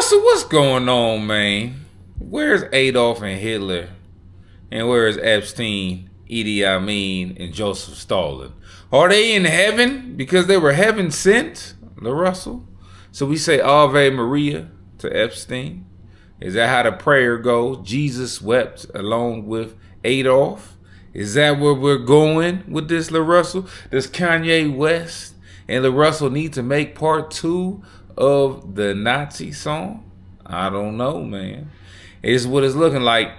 LaRussell, what's going on, man? Where's Adolf and Hitler? And where is Epstein, Idi Amin, and Joseph Stalin? Are they in heaven because they were heaven sent, LaRussell? So we say Ave Maria to Epstein. Is that how the prayer goes? Jesus wept along with Adolf. Is that where we're going with this, LaRussell? Does Kanye West and LaRussell need to make part 2 of the Nazi song? I don't know, man. It's what it's looking like.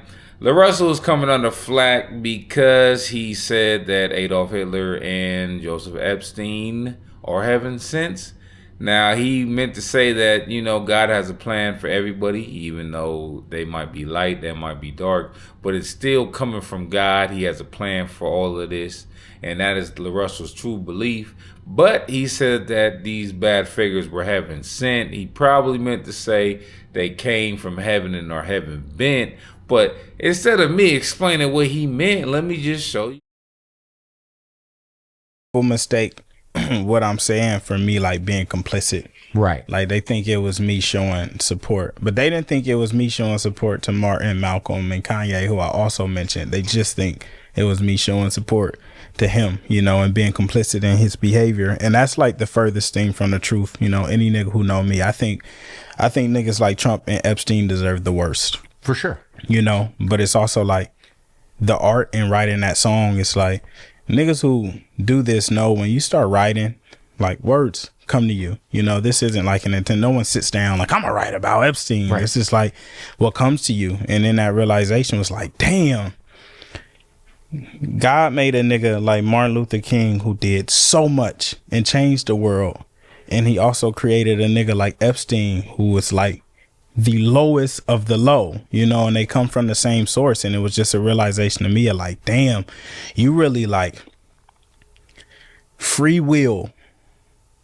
LaRussell is coming under flack because he said that Adolf Hitler and Joseph Epstein are heaven sent. Now, he meant to say that, God has a plan for everybody, even though they might be light, they might be dark, but it's still coming from God. He has a plan for all of this, and that is LaRussell's true belief. But he said that these bad figures were heaven sent. He probably meant to say they came from heaven and are heaven bent. But instead of me explaining what he meant, let me just show you. Mistake what I'm saying for me, like being complicit. Right. Like they think it was me showing support, but they didn't think it was me showing support to Martin, Malcolm, and Kanye, who I also mentioned. They just think it was me showing support to him, and being complicit in his behavior. And that's like the furthest thing from the truth. Any nigga who know me, I think niggas like Trump and Epstein deserve the worst. For sure. But it's also like the art in writing that song. It's like niggas who do this know when you start writing, like words come to you. This isn't like an intent. No one sits down like, I'm gonna write about Epstein. Right. It's just like what comes to you. And then that realization was like, damn, God made a nigga like Martin Luther King who did so much and changed the world. And he also created a nigga like Epstein who was like the lowest of the low, and they come from the same source. And it was just a realization to me of like, damn, you really like free will,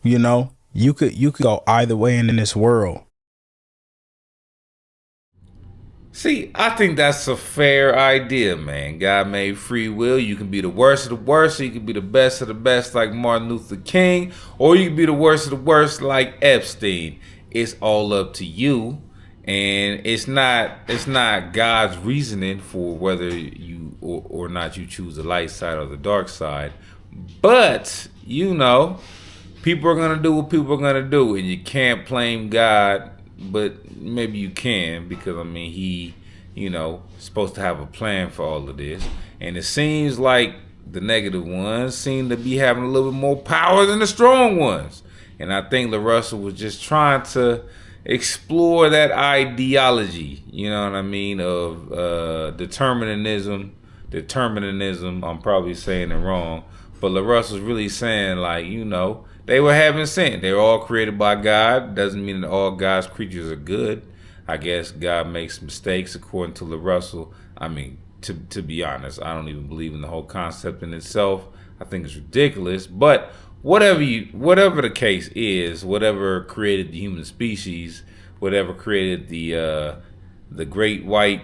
you could go either way in this world. See, I think that's a fair idea, man. God made free will. You can be the worst of the worst, or you can be the best of the best like Martin Luther King, or you can be the worst of the worst like Epstein. It's all up to you. And it's not God's reasoning for whether you or not you choose the light side or the dark side. But, people are going to do what people are going to do. And you can't blame God, but maybe you can because, he, supposed to have a plan for all of this. And it seems like the negative ones seem to be having a little bit more power than the strong ones. And I think LaRussell was just trying to explore that ideology, of determinism. I'm probably saying it wrong, but LaRussell's really saying like, they were heaven sent. They were all created by God. Doesn't mean that all God's creatures are good. I guess God makes mistakes according to LaRussell. To be honest, I don't even believe in the whole concept in itself. I think it's ridiculous, but whatever the case is, whatever created the human species, whatever created the great white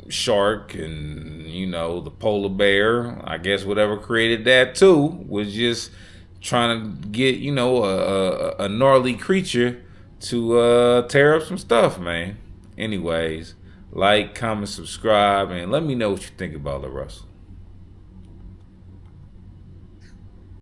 shark and the polar bear, I guess whatever created that too was just trying to get a gnarly creature to tear up some stuff, man. Anyways, like, comment, subscribe, and let me know what you think about LaRussell.